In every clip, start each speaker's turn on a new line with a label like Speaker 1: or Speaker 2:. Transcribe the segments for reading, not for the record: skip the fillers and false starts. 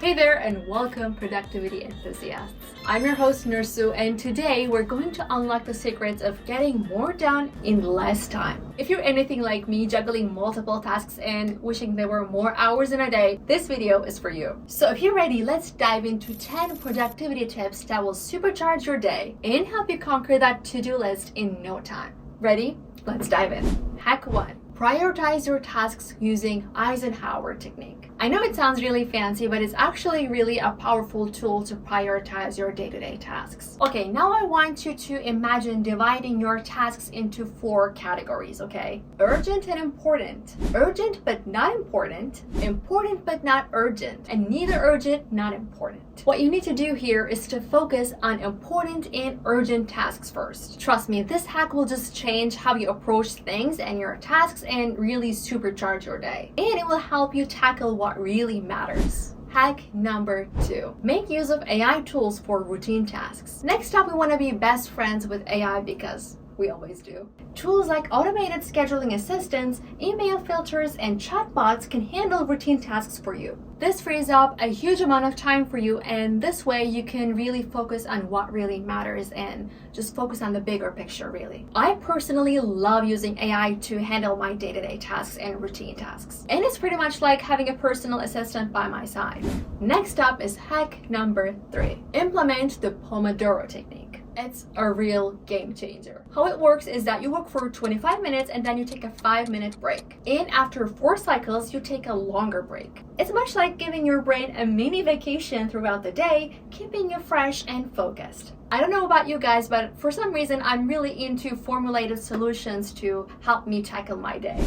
Speaker 1: Hey there and welcome productivity enthusiasts. I'm your host Nursu, and today we're going to unlock the secrets of getting more done in less time. If you're anything like me, juggling multiple tasks and wishing there were more hours in a day, this video is for you. So if you're ready, let's dive into 10 productivity tips that will supercharge your day and help you conquer that to-do list in no time. Ready? Let's dive in. Hack 1. Prioritize your tasks using Eisenhower technique. I know it sounds really fancy, but it's actually really a powerful tool to prioritize your day-to-day tasks. Okay, now I want you to imagine dividing your tasks into 4 categories, okay? Urgent and important. Urgent but not important. Important but not urgent. And neither urgent, not important. What you need to do here is to focus on important and urgent tasks first. Trust me, this hack will just change how you approach things and your tasks and really supercharge your day. And it will help you tackle what really matters. Hack number 2. Make use of AI tools for routine tasks. Next up, we want to be best friends with AI because we always do. Tools like automated scheduling assistants, email filters, and chatbots can handle routine tasks for you. This frees up a huge amount of time for you, and this way you can really focus on what really matters and just focus on the bigger picture, really. I personally love using AI to handle my day-to-day tasks and routine tasks. And it's pretty much like having a personal assistant by my side. Next up is hack number 3. Implement the Pomodoro technique. It's a real game changer. How it works is that you work for 25 minutes and then you take a 5-minute break. And after 4 cycles, you take a longer break. It's much like giving your brain a mini vacation throughout the day, keeping you fresh and focused. I don't know about you guys, but for some reason, I'm really into formulated solutions to help me tackle my day.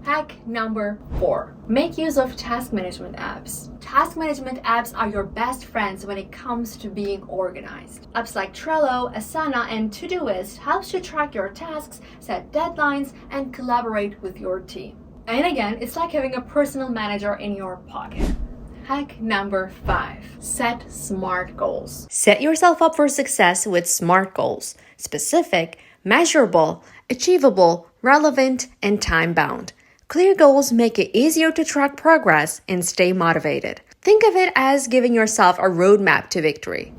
Speaker 1: Hack number 4. Make use of task management apps. Task management apps are your best friends when it comes to being organized. Apps like Trello, Asana, and Todoist helps you track your tasks, set deadlines, and collaborate with your team. And again, it's like having a personal manager in your pocket. Hack number 5. Set SMART goals.
Speaker 2: Set yourself up for success with SMART goals. Specific, measurable, achievable, relevant, and time-bound. Clear goals make it easier to track progress and stay motivated. Think of it as giving yourself a roadmap to victory.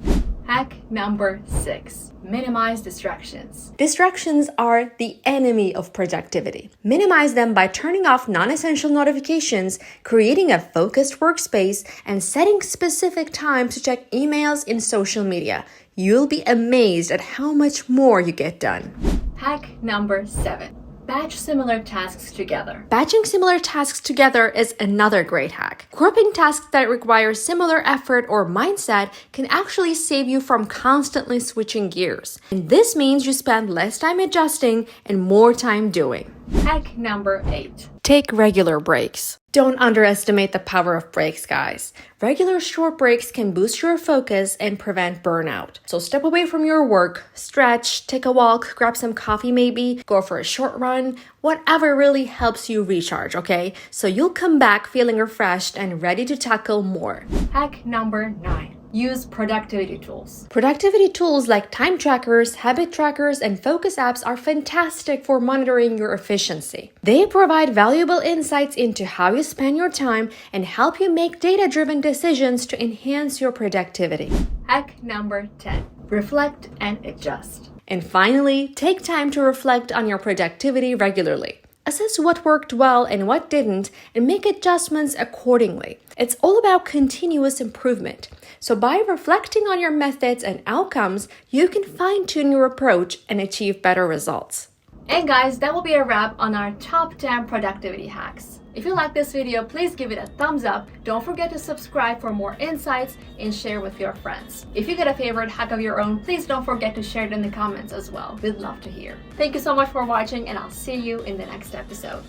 Speaker 1: Hack number 6. Minimize distractions.
Speaker 2: Distractions are the enemy of productivity. Minimize them by turning off non-essential notifications, creating a focused workspace, and setting specific time to check emails and social media. You'll be amazed at how much more you get done.
Speaker 1: Hack number 7. Batch similar tasks together.
Speaker 2: Batching similar tasks together is another great hack. Grouping tasks that require similar effort or mindset can actually save you from constantly switching gears. And this means you spend less time adjusting and more time doing.
Speaker 1: Hack number 8.
Speaker 2: Take regular breaks. Don't underestimate the power of breaks, guys. Regular short breaks can boost your focus and prevent burnout. So step away from your work, stretch, take a walk, grab some coffee maybe, go for a short run, whatever really helps you recharge, okay? So you'll come back feeling refreshed and ready to tackle more.
Speaker 1: Hack number 9. Use productivity tools.
Speaker 2: Productivity tools like time trackers, habit trackers, and focus apps are fantastic for monitoring your efficiency. They provide valuable insights into how you spend your time and help you make data-driven decisions to enhance your productivity.
Speaker 1: Hack number 10. Reflect and adjust.
Speaker 2: And finally, take time to reflect on your productivity regularly. Assess what worked well and what didn't, and make adjustments accordingly. It's all about continuous improvement. So by reflecting on your methods and outcomes, you can fine-tune your approach and achieve better results.
Speaker 1: And guys, that will be a wrap on our top 10 productivity hacks. If you like this video, please give it a thumbs up. Don't forget to subscribe for more insights and share with your friends. If you get a favorite hack of your own, please don't forget to share it in the comments as well. We'd love to hear. Thank you so much for watching, and I'll see you in the next episode.